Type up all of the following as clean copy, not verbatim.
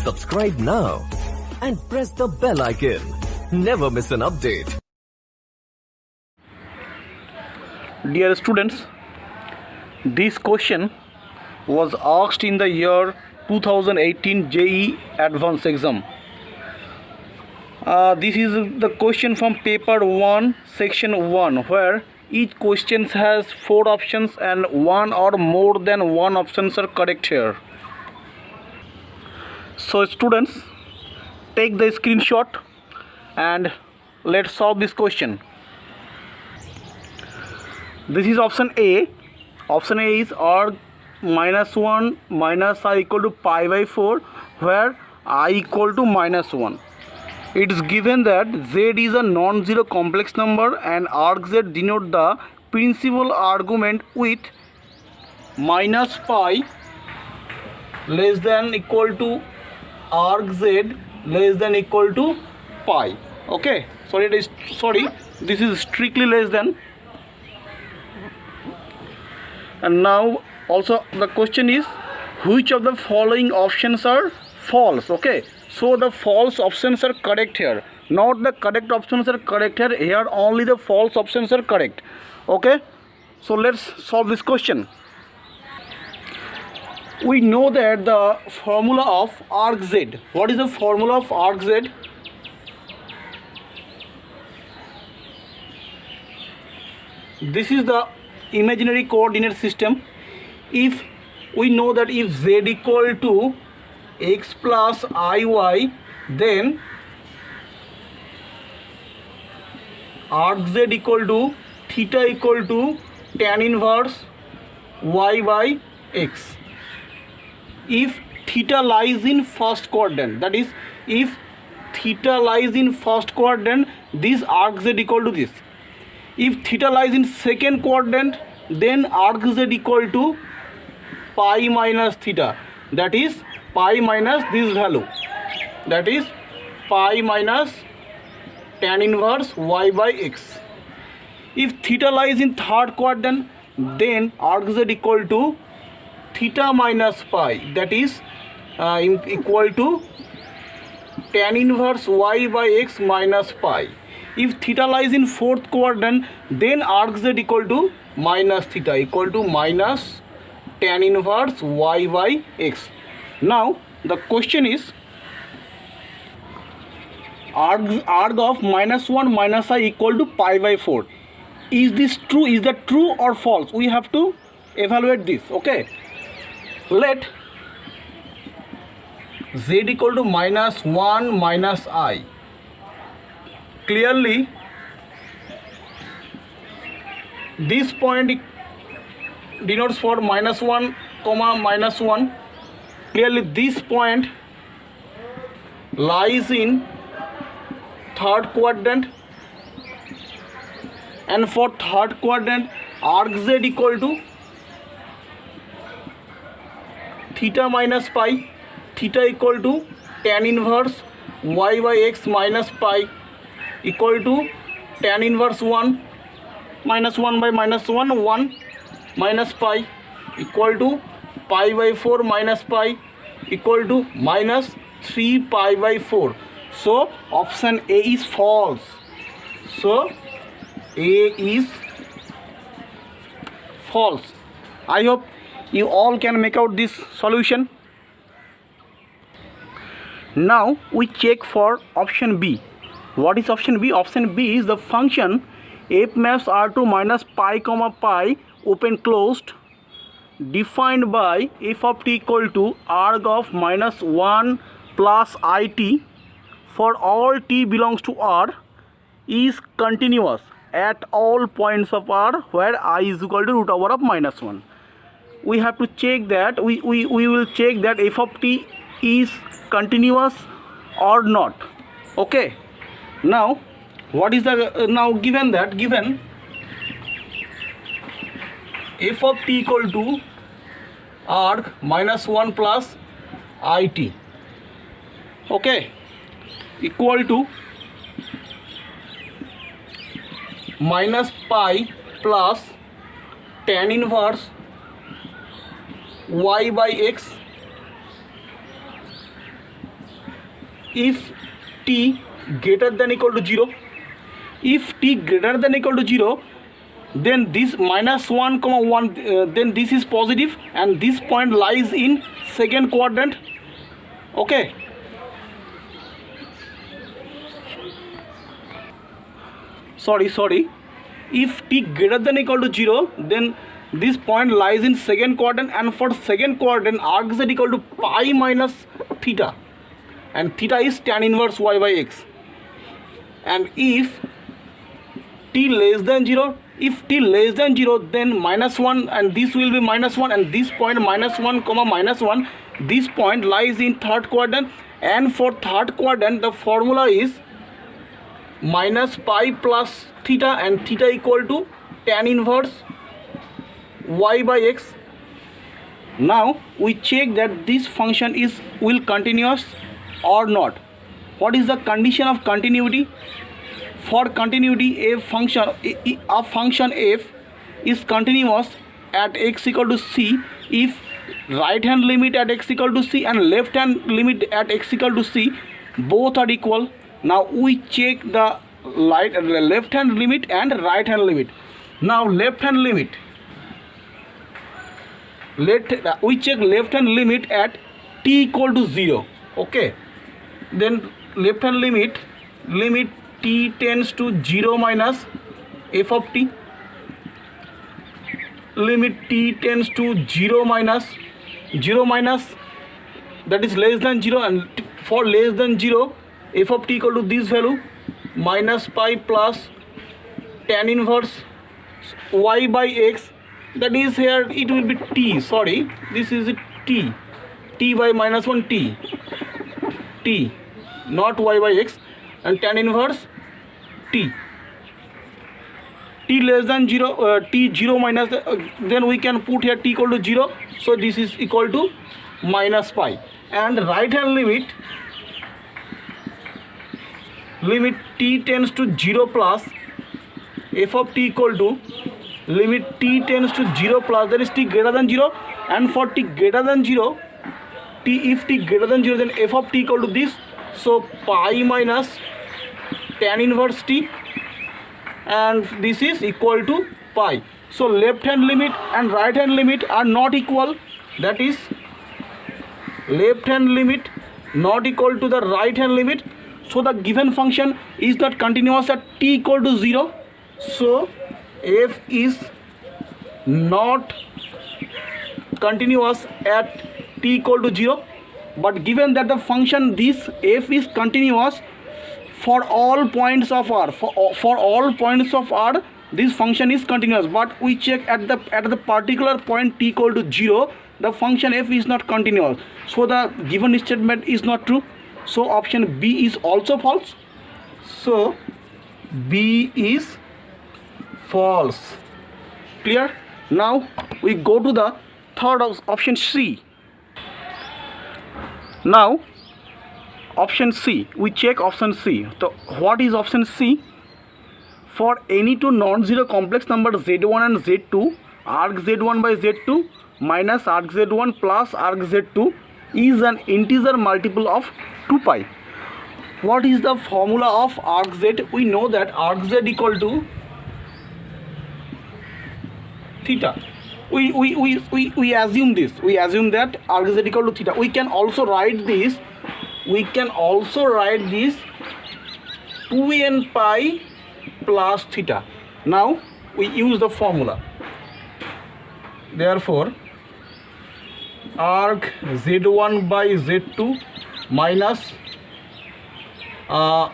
Subscribe now and press the bell icon. Never miss an update. Dear students, this question was asked in the year 2018 JEE Advanced exam. This is the question from paper 1 section 1, where each question has 4 options and one or more than one options are correct here. So students, take the screenshot and let's solve this question. This is option A. Option A is arg -1 minus I equal to pi by 4, where I equal to -1. It is given that Z is a non-zero complex number and arg Z denote the principal argument with minus pi less than equal to arg Z less than equal to pi. Okay, this is strictly less than. And now also the question is, which of the following options are false? Okay, so the false options are correct here, not the correct options are correct here. Here only the false options are correct. Okay, so let's solve this question. We know that the formula of arg Z. What is the formula of arg Z? This is the imaginary coordinate system. If we know that if Z equal to x plus iy, then arg Z equal to theta equal to tan inverse y by x. If theta lies in first quadrant, that is, if theta lies in first quadrant, this arg Z equal to this. If theta lies in second quadrant, then arg Z equal to pi minus theta, that is pi minus this value, that is pi minus tan inverse y by x. If theta lies in third quadrant, then arg Z equal to theta minus pi, that is equal to tan inverse y by x minus pi. If theta lies in fourth quadrant, then arg Z equal to minus theta, equal to minus tan inverse y by x. Now the question is, arg of -1 minus I equal to pi by 4. Is this true? Is that true or false? We have to evaluate this. Okay, let Z equal to -1 minus I. Clearly this point denotes for -1 comma -1. Clearly this point lies in third quadrant, and for third quadrant arg Z equal to theta minus pi, theta equal to tan inverse y by x minus pi, equal to tan inverse 1 minus 1 by -1, 1 minus pi, equal to pi by 4 minus pi, equal to minus 3 pi by 4. So option A is false. So A is false. I hope you all can make out this solution. Now we check for option B. What is option B? Option B is the function f maps R2 minus pi comma pi open closed defined by f of t equal to arg of -1 plus it for all t belongs to R is continuous at all points of R where I is equal to root over of -1. We have to check that, we will check that f of t is continuous or not. Okay, now what is the now given f of t equal to arg -1 plus it, okay, equal to minus pi plus tan inverse y by x if t greater than equal to 0. If t greater than equal to 0, then this minus 1 comma 1, then this is positive and this point lies in second quadrant. Okay. Sorry. If t greater than equal to 0, then this point lies in second quadrant, and for second quadrant arc z equal to pi minus theta, and theta is tan inverse y by x. And if t less than 0, then minus 1, and this will be minus 1, and this point minus 1 comma minus 1, this point lies in third quadrant, and for third quadrant the formula is minus pi plus theta, and theta equal to tan inverse y by x. Now we check that this function will continuous or not. What is the condition of continuity? For continuity, a function f is continuous at x equal to c if right hand limit at x equal to c and left hand limit at x equal to c both are equal. Now we check the left hand limit and right hand limit. Now left hand limit, we check left hand limit at t equal to 0. Okay, then left hand limit t tends to 0 minus f of t, limit t tends to 0 minus that is less than 0, and for less than 0 f of t equal to this value minus pi plus tan inverse y by x, that is here it will be t, sorry, this is t by minus 1 t not y by x, and tan inverse t less than 0, t 0 minus, then we can put here t equal to 0, so this is equal to minus pi. And right hand limit t tends to 0 plus f of t equal to limit t tends to 0 plus, that is t greater than 0, and for t greater than 0, if t greater than 0, then f of t equal to this, so pi minus tan inverse t, and this is equal to pi. So left hand limit and right hand limit are not equal, that is left hand limit not equal to the right hand limit, so the given function is not continuous at t equal to 0. So f is not continuous at t equal to 0, but given that the function this f is continuous for all points of r, for all points of r this function is continuous, but we check at the particular point t equal to 0 the function f is not continuous, so the given statement is not true. So option B is also false. So B is false. Clear? Now we go to the third option C. Now option C, we check option C. So what is option C? For any two non-zero complex number z1 and z2, arc z1 by z2 minus arc z1 plus arc z2 is an integer multiple of 2 pi. What is the formula of arc z? We know that arc z equal to theta. We assume this. We assume that arc z equal to theta. We can also write this. 2n pi plus theta. Now we use the formula. Therefore, arc z1 by z2 minus arc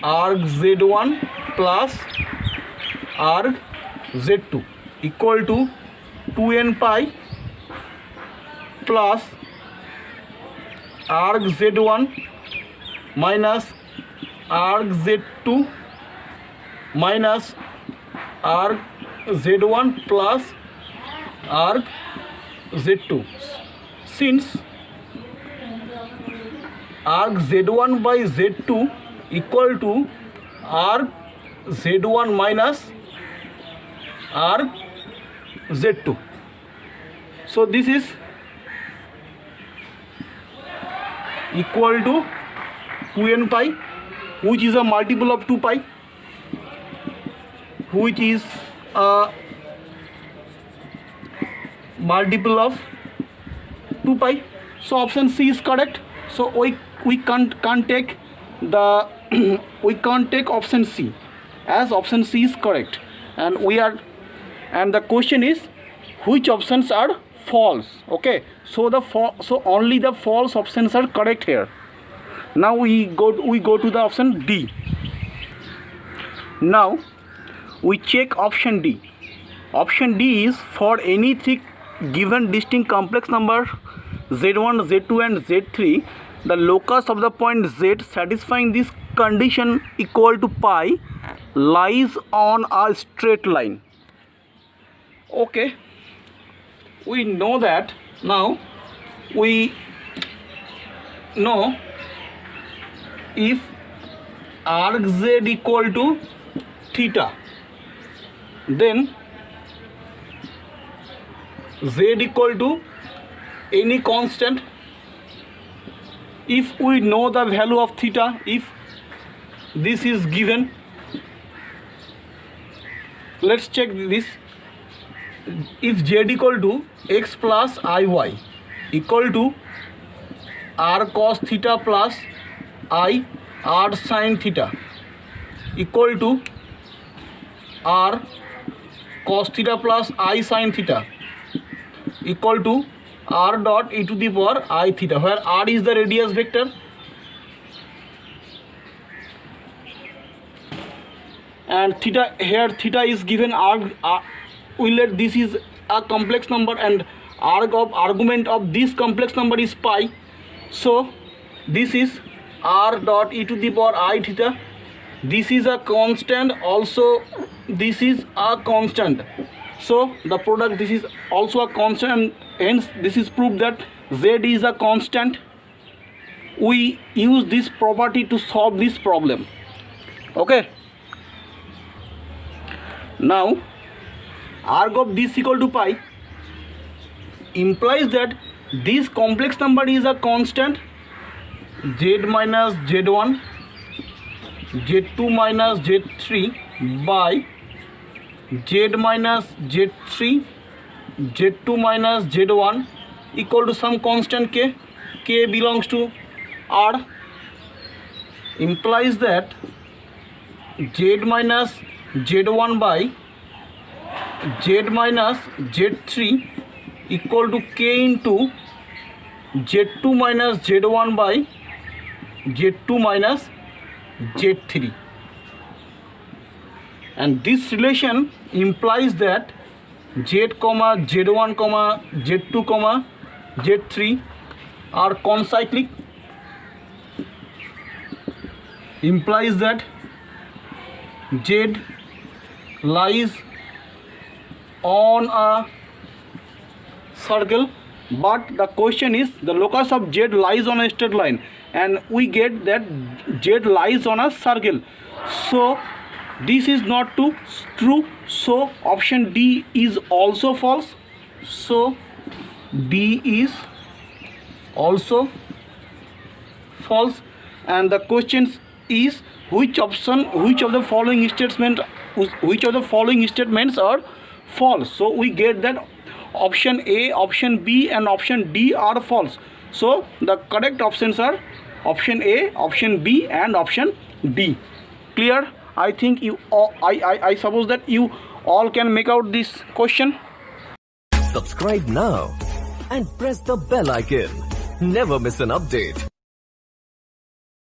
z1 plus arc z2 equal to 2n pi plus arc z1 minus arc z2 minus arc z1 plus arc z2. Since arc z1 by z2 equal to arc z1 minus arc z2, so this is equal to 2n pi, which is a multiple of 2 pi, which is a multiple of 2 pi. So option C is correct. So we can't take the we can't take option C, as option C is correct, and the question is which options are false. Okay, so so only the false options are correct here. Now we go to the option D. Now we check option D. Option D is for any three given distinct complex number z1, z2 and z3, the locus of the point z satisfying this condition equal to pi lies on a straight line. Okay, we know that. Now we know if arc z equal to theta, then z equal to any constant. If we know the value of theta, if this is given, let's check this. If z equal to x plus iy equal to r cos theta plus I r sin theta equal to r cos theta plus I sin theta equal to r dot e to the power I theta, where r is the radius vector and theta, here theta is given. We let this is a complex number and argument of this complex number is pi. So this is r dot e to the power I theta. This is a constant, also this is a constant. So the product, this is also a constant, and hence this is proof that z is a constant. We use this property to solve this problem. Okay. Now arg of this equal to pi implies that this complex number is a constant z minus z1, z2 minus z3 by z minus z3, z2 minus z1 equal to some constant k. K belongs to R. Implies that z minus z1 by z minus z3 equal to k into z2 minus z1 by z2 minus z3, and this relation implies that z comma z1 comma z2 comma z3 are concyclic. Implies that z lies on a circle, but the question is the locus of z lies on a straight line, and we get that z lies on a circle. So this is not true. So option D is also false. So D is also false, and the question is which of the following statements are false. So we get that option A, option B and option D are false. So the correct options are option A, option B and option D. Clear? I think you all, I suppose that you all can make out this question. Subscribe now and press the bell icon. Never miss an update.